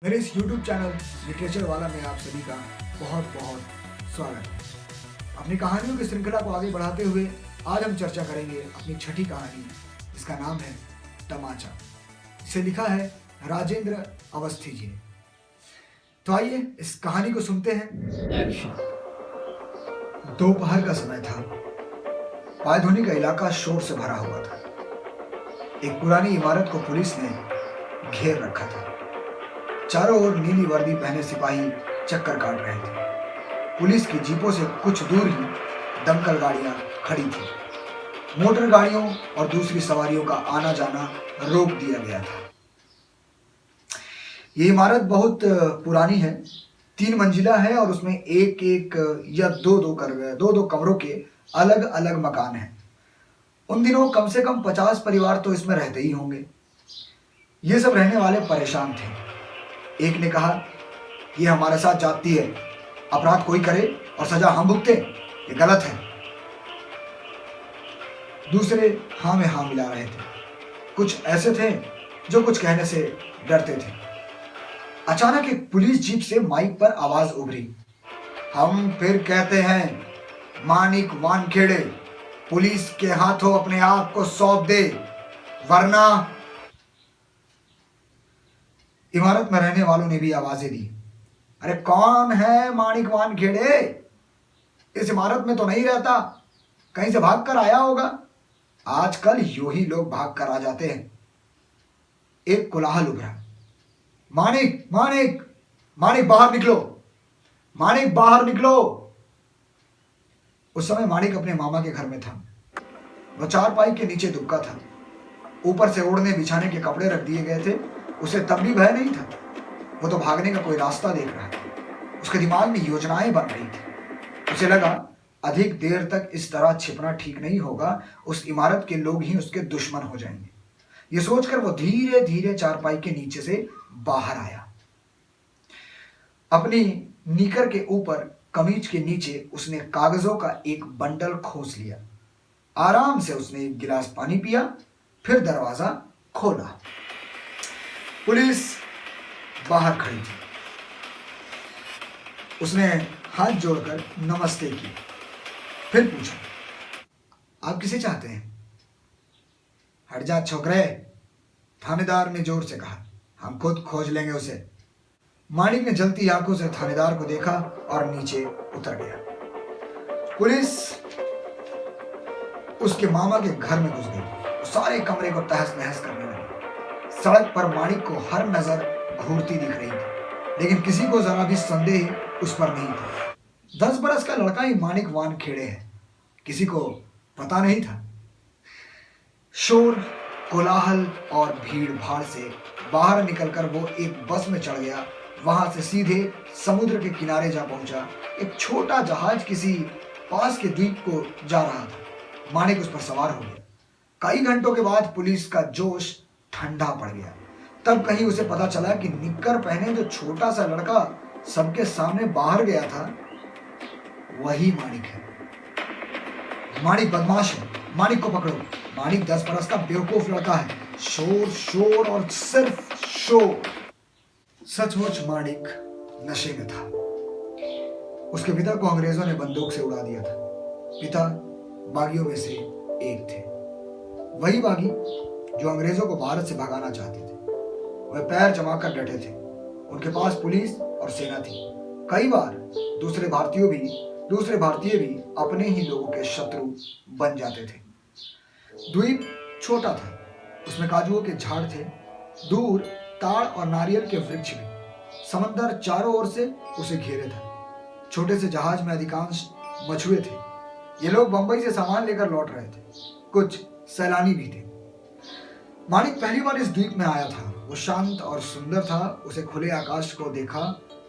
मेरे इस YouTube channel literature वाला में आप सभी का बहुत बहुत स्वागत है। अपनी कहानियों की श्रृंखला को आगे बढ़ाते हुए आज हम चर्चा करेंगे अपनी छठी कहानी, जिसका नाम है तमाचा। इसे लिखा है राजेंद्र अवस्थी जी ने। तो आइए इस कहानी को सुनते हैं। दोपहर का समय था। पायधुनी का इलाका शोर से भरा हुआ था। एक पुरानी इमारत को पुलिस ने घेर रखा था। चारों ओर नीली वर्दी पहने सिपाही चक्कर काट रहे थे। पुलिस की जीपों से कुछ दूर ही दमकल गाड़ियां खड़ी थी। मोटर गाड़ियों और दूसरी सवारियों का आना जाना रोक दिया गया था। ये इमारत बहुत पुरानी है। 3 मंजिला है और उसमें एक एक या दो कमरों के अलग अलग मकान हैं। उन दिनों कम से कम 50 परिवार तो इसमें रहते ही होंगे। ये सब रहने वाले परेशान थे। एक ने कहा, ये हमारे साथ जाती है, अपराध कोई करे और सजा हम भुगते, ये गलत है। दूसरे हाँ में हाँ मिला रहे थे। कुछ ऐसे थे जो कुछ कहने से डरते थे। अचानक एक पुलिस जीप से माइक पर आवाज उभरी, हम फिर कहते हैं, मानिक वानखेड़े पुलिस के हाथों अपने आप को सौंप दे, वरना। इमारत में रहने वालों ने भी आवाजें दी, अरे कौन है मानिक वानखेड़े? इस इमारत में तो नहीं रहता, कहीं से भाग कर आया होगा। आजकल यूं ही लोग भाग कर आ जाते हैं। एक कोलाहल उभरा, मानिक मानिक मानिक बाहर निकलो, मानिक बाहर निकलो। उस समय मानिक अपने मामा के घर में था। वह चारपाई के नीचे दुबका था। ऊपर से ओढ़ने बिछाने के कपड़े रख दिए गए थे। उसे तब भी भय नहीं था। वो तो भागने का कोई रास्ता देख रहा था। उसके दिमाग में योजनाएं बन रही थी। उसे लगा, अधिक देर तक इस तरह छिपना ठीक नहीं होगा। उस इमारत के लोग ही उसके दुश्मन हो जाएंगे। ये सोचकर वो धीरे धीरे चारपाई के नीचे से बाहर आया। अपनी नीकर के ऊपर कमीज के नीचे उसने कागजों का एक बंडल खोस लिया। आराम से उसने एक गिलास पानी पिया, फिर दरवाजा खोला। पुलिस बाहर खड़ी थी। उसने हाथ जोड़कर नमस्ते की, फिर पूछा, आप किसे चाहते हैं? हट जा छोकरे, थानेदार ने जोर से कहा, हम खुद खोज लेंगे उसे। मानिक ने जलती आंखों से थानेदार को देखा और नीचे उतर गया। पुलिस उसके मामा के घर में घुस गई। सारे कमरे को तहस नहस करने लगी। सड़क पर मानिक को हर नजर घूरती दिख रही थी, लेकिन किसी को जरा भी संदेह उस पर नहीं था। 10 बरस का लड़का ही मानिक वानखेड़े है, किसी को पता नहीं था। शोर, कोलाहल और भीड़ भाड़ से बाहर निकलकर वो एक बस में चढ़ गया। वहां से सीधे समुद्र के किनारे जा पहुंचा। एक छोटा जहाज किसी पास के द्वीप को जा रहा था। मानिक उस पर सवार हो गया। कई घंटों के बाद पुलिस का जोश ठंडा पड़ गया। तब कहीं उसे पता चला कि निक्कर पहने जो छोटा सा लड़का सबके सामने बाहर गया था, वही मानिक है। मानिक बदमाश है, मानिक को पकड़ो। मानिक 10 बरस का बेवकूफ लड़का है। शोर शोर और सिर्फ शोर। सचमुच मानिक नशे में था। उसके पिता को अंग्रेजों ने बंदूक से उड़ा दिया था। पिता बागियों में से एक थे, वही बागी जो अंग्रेजों को भारत से भगाना चाहते थे। वह पैर जमाकर डटे थे। उनके पास पुलिस और सेना थी। कई बार दूसरे भारतीय भी अपने ही लोगों के शत्रु बन जाते थे। द्वीप छोटा था। उसमें काजुओं के झाड़ थे, दूर ताड़ और नारियल के वृक्ष भी। समंदर चारों ओर से उसे घेरे था। छोटे से जहाज में अधिकांश मछुए थे। ये लोग बंबई से सामान लेकर लौट रहे थे। कुछ सैलानी भी थे। मानिक पहली बार इस द्वीप में आया था। वो शांत और सुंदर था। उसे खुले आकाश को देखा,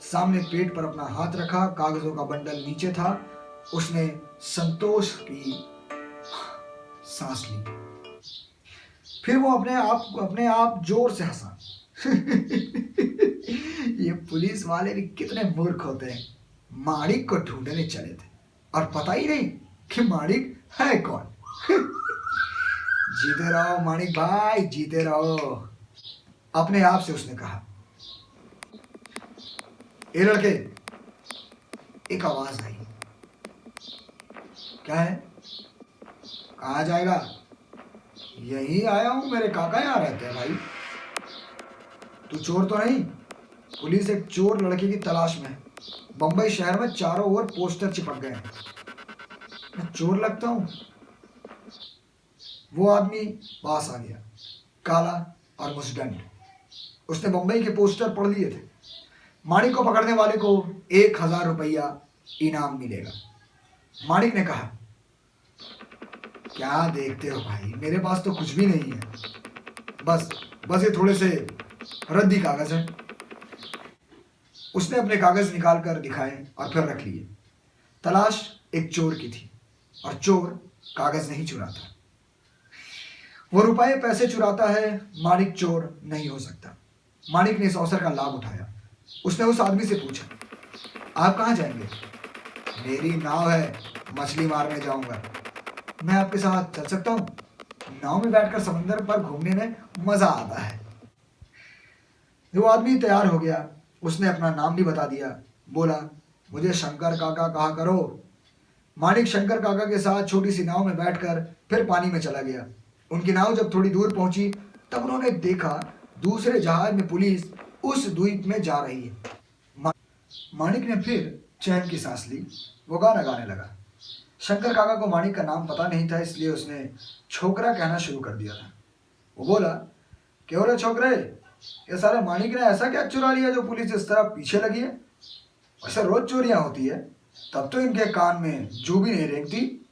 सामने पेट पर अपना हाथ रखा, कागजों का बंडल नीचे था। उसने संतोष की सांस ली। फिर वो अपने आप जोर से हंसा। ये पुलिस वाले भी कितने मूर्ख होते हैं। मानिक को ढूंढने चले थे और पता ही नहीं कि मानिक है कौन। जीते रहो मानिक भाई, जीते रहो, अपने आप से उसने कहा। ए लड़के, एक आवाज आई। क्या है? कहाँ जाएगा? यही आया हूं, मेरे काका यहाँ रहते हैं भाई। तू चोर तो नहीं? पुलिस एक चोर लड़के की तलाश में है। बंबई शहर में चारों ओर पोस्टर चिपक गए हैं। मैं चोर लगता हूँ? वो आदमी पास आ गया, काला और मुस्टैंड। उसने बंबई के पोस्टर पढ़ लिए थे। माणिक को पकड़ने वाले को 1,000 रुपया इनाम मिलेगा। माणिक ने कहा, क्या देखते हो भाई, मेरे पास तो कुछ भी नहीं है। बस बस ये थोड़े से रद्दी कागज है। उसने अपने कागज निकाल कर दिखाए और फिर रख लिए। तलाश एक चोर की थी और चोर कागज नहीं चुराता। वो रुपए पैसे चुराता है, माणिक चोर नहीं हो सकता। माणिक ने इस अवसर का लाभ उठाया। उसने उस आदमी से पूछा, आप कहाँ जाएंगे? मेरी नाव है, मछली मारने जाऊंगा। मैं आपके साथ चल सकता हूँ? नाव में बैठकर समंदर पर घूमने में मजा आता है। वो आदमी तैयार हो गया। उसने अपना नाम भी बता दिया। बोला, मुझे शंकर काका कहा करो। माणिक शंकर काका के साथ छोटी सी नाव में बैठकर फिर पानी में चला गया। उनकी नाव जब थोड़ी दूर पहुंची तब उन्होंने देखा दूसरे जहाज में पुलिस उस द्वीप में जा रही है। माणिक ने फिर चैन की सांस ली। वो गाना गाने लगा। शंकर काका को माणिक का नाम पता नहीं था, इसलिए उसने छोकरा कहना शुरू कर दिया था। वो बोला, क्यों रे छोकरे, ये सारे माणिक ने ऐसा क्या चुरा लिया जो पुलिस इस तरह पीछे लगी है? वैसे रोज चोरियां होती है, तब तो इनके कान में जू भी नहीं रेंगती।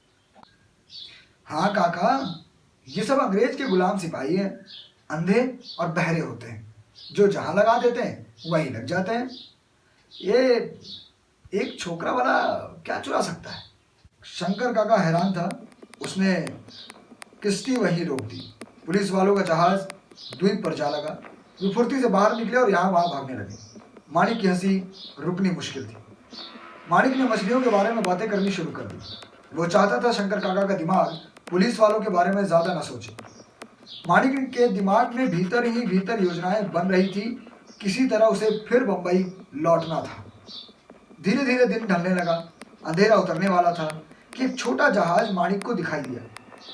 हाँ काका, ये सब अंग्रेज के गुलाम सिपाही हैं, अंधे और बहरे होते हैं, जो जहां लगा देते हैं वहीं लग जाते हैं। ये एक छोकरा वाला क्या चुरा सकता है? शंकर काका हैरान था। उसने किश्ती वहीं रोक दी। पुलिस वालों का जहाज द्वीप पर जा लगा। वे फुर्ती से बाहर निकले और यहाँ वहाँ भागने लगे। माणिक की हंसी रुकनी मुश्किल थी। माणिक ने मछलियों के बारे में बातें करनी शुरू कर दी। वो चाहता था शंकर काका का दिमाग पुलिस वालों के बारे में ज्यादा न सोचे। माणिक के दिमाग में भीतर ही भीतर योजनाएं बन रही थी। किसी तरह उसे फिर बंबई लौटना था। धीरे धीरे दिन ढलने लगा। अंधेरा उतरने वाला था कि एक छोटा जहाज माणिक को दिखाई दिया।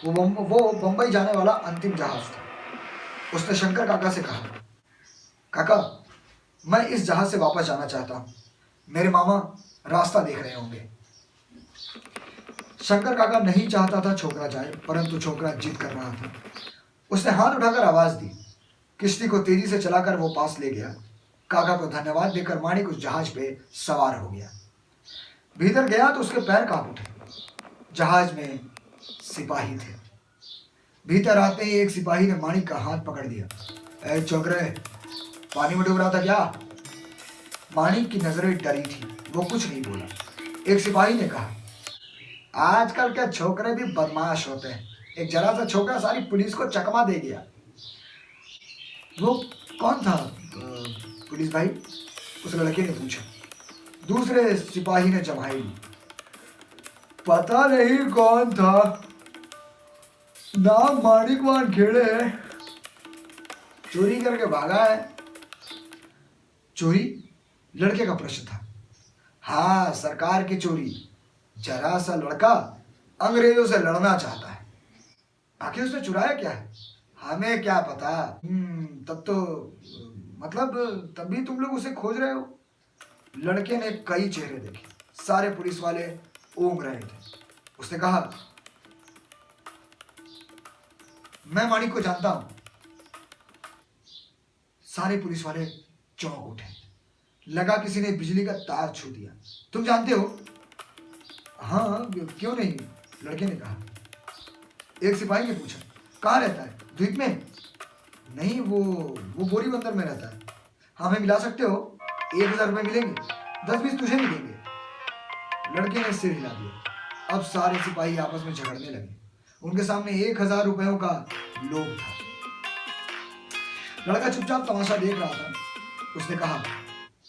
वो बंबई जाने वाला अंतिम जहाज था। उसने शंकर काका से कहा, काका, मैं इस जहाज से वापस जाना चाहता हूँ। मेरे मामा रास्ता देख रहे होंगे। शंकर काका नहीं चाहता था छोकरा जाए, परंतु छोकरा जिद कर रहा था। उसने हाथ उठाकर आवाज दी। किश्ती को तेजी से चलाकर वो पास ले गया। काका को धन्यवाद देकर माणिक उस जहाज पे सवार हो गया। भीतर गया तो उसके पैर कांप उठे। जहाज में सिपाही थे। भीतर आते ही एक सिपाही ने माणिक का हाथ पकड़ दिया। ए छोकरे, पानी में डूब रहा था क्या? माणिक की नजरें डरी थी। वो कुछ नहीं बोला। एक सिपाही ने कहा, आजकल के छोकरे भी बदमाश होते हैं। एक जरा सा छोकरा सारी पुलिस को चकमा दे गया। वो कौन था पुलिस भाई? उस लड़के ने पूछा। दूसरे सिपाही ने जवाही दी, पता नहीं कौन था, नाम माणिक वानखेड़े है, चोरी करके भागा है। चोरी? लड़के का प्रश्न था। हाँ, सरकार की चोरी। जरा सा लड़का अंग्रेजों से लड़ना चाहता है। आखिर उसने चुराया क्या है? हमें क्या पता। तब तो मतलब तब भी तुम लोग उसे खोज रहे हो? लड़के ने कई चेहरे देखे। सारे पुलिस वाले ऊँग रहे थे। उसने कहा, मैं माणिक को जानता हूं। सारे पुलिस वाले चौंक उठे। लगा किसी ने बिजली का तार छू दिया। तुम जानते हो? हाँ, क्यों नहीं, लड़के ने कहा। एक सिपाही ने पूछा, कहाँ रहता है? द्वीप में? नहीं, वो बोरी बंदर में रहता है। हमें मिला सकते हो? 1,000 रुपये मिलेंगे, 10-20 तुझे भी देंगे। लड़के ने सिर हिला दिया। अब सारे सिपाही आपस में झगड़ने लगे। उनके सामने 1,000 रुपयों का लोभ था। लड़का चुपचाप तमाशा देख रहा था। उसने कहा,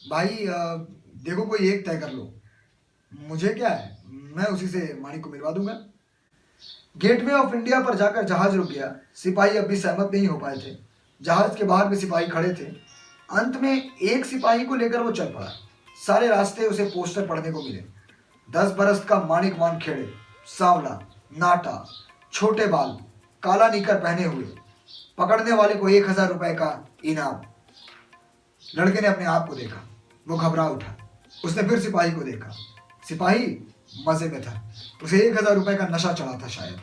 भाई देखो, कोई एक तय कर लो। मुझे क्या है, मैं उसी से माणिक को मिलवा दूंगा। गेटवे ऑफ इंडिया पर जाकर जहाज रुक गया। सिपाही अब भी सहमत नहीं हो पाए थे। जहाज के बाहर भी सिपाही खड़े थे। अंत में एक सिपाही को लेकर वो चल पड़ा। सारे रास्ते उसे पोस्टर पढ़ने को मिले। 10 बरस का माणिक वानखेड़े, सांवला, नाटा, छोटे बाल, काला निकर पहने हुए, पकड़ने वाले को 1000 रुपए का इनाम। लड़के ने अपने आप को देखा, वो घबरा उठा। उसने फिर सिपाही को देखा। सिपाही मजे में था, उसे 1000 रुपए का नशा चढ़ा था शायद।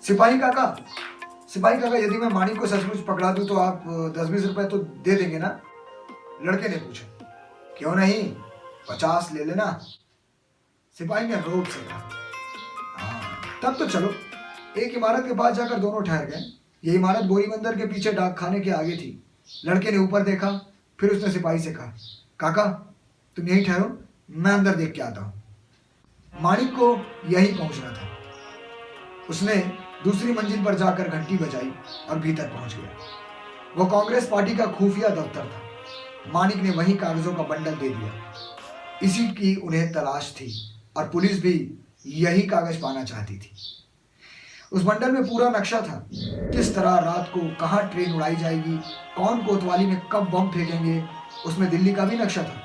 सिपाही काका यदि मैं माणिक को सचमुच पकड़ा दूं तो आप 10-20 रुपए तो दे देंगे ना? लड़के ने पूछा। क्यों नहीं, 50 ले लेना। सिपाही ने रोब से कहा। हाँ, तब तो चलो। एक इमारत के पास जाकर दोनों ठहर गए। ये इमारत बोरी बंदर के पीछे डाक खाने के आगे थी। लड़के ने ऊपर देखा, फिर उसने सिपाही से कहा, काका तुम यहीं ठहरो, मैं अंदर देख के आता हूं। माणिक को यही पहुंचना था। उसने दूसरी मंजिल पर जाकर घंटी बजाई और भीतर पहुंच गया। वो कांग्रेस पार्टी का खुफिया दफ्तर था। माणिक ने वही कागजों का बंडल दे दिया। इसी की उन्हें तलाश थी और पुलिस भी यही कागज पाना चाहती थी। उस बंडल में पूरा नक्शा था, किस तरह रात को कहाँ ट्रेन उड़ाई जाएगी, कौन कोतवाली में कब बम फेंकेंगे। उसमें दिल्ली का भी नक्शा था,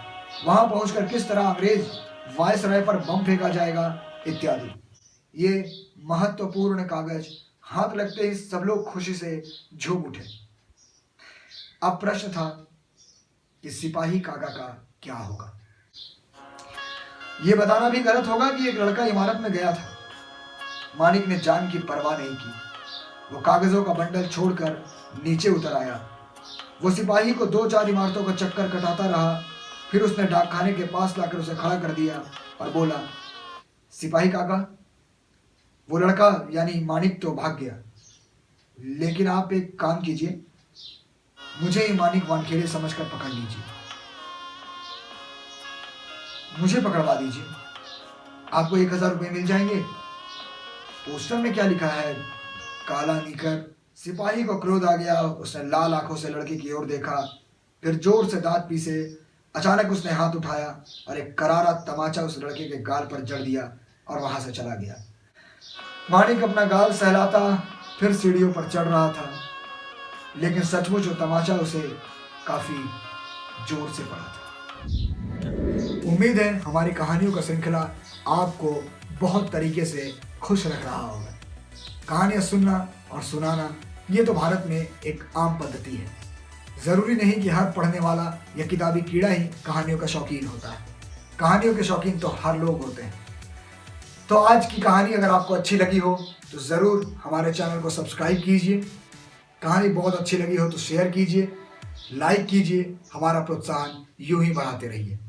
वहां पहुंचकर किस तरह अंग्रेज वायसराय पर बम फेंका जाएगा इत्यादि। ये महत्वपूर्ण कागज हाथ लगते ही सब लोग खुशी से झूम उठे। अब प्रश्न था कि सिपाही काका का क्या होगा। यह बताना भी गलत होगा कि एक लड़का इमारत में गया था। माणिक ने जान की परवाह नहीं की। वो कागजों का बंडल छोड़कर नीचे उतर आया। वो सिपाही को 2-4 इमारतों का चक्कर कटाता रहा। फिर उसने डाकखाने के पास लाकर उसे खड़ा कर दिया और बोला, सिपाही काका, वो लड़का यानी माणिक तो भाग गया, लेकिन आप एक काम कीजिए, मुझे ही माणिक वानखेड़े समझकर पकड़ लीजिए, मुझे पकड़वा दीजिए, आपको 1000 रुपये मिल जाएंगे। पोस्टर में क्या लिखा है? काला निकर। सिपाही को क्रोध आ गया। उसने लाल आंखों से लड़के की ओर देखा, फिर जोर से दांत पीसे। अचानक उसने हाथ उठाया और एक करारा तमाचा उस लड़के के गाल पर जड़ दिया और वहां से चला गया। माणिक अपना गाल सहलाता फिर सीढ़ियों पर चढ़ रहा था, लेकिन सचमुच वो तमाचा उसे काफी जोर से पड़ा था। उम्मीद है हमारी कहानियों का श्रृंखला आपको बहुत तरीके से खुश रख रहा होगा। कहानियां सुनना और सुनाना ये तो भारत में एक आम पद्धति है। जरूरी नहीं कि हर पढ़ने वाला या किताबी कीड़ा ही कहानियों का शौकीन होता है। कहानियों के शौकीन तो हर लोग होते हैं। तो आज की कहानी अगर आपको अच्छी लगी हो तो ज़रूर हमारे चैनल को सब्सक्राइब कीजिए। कहानी बहुत अच्छी लगी हो तो शेयर कीजिए, लाइक कीजिए। हमारा प्रोत्साहन यूं ही बढ़ाते रहिए।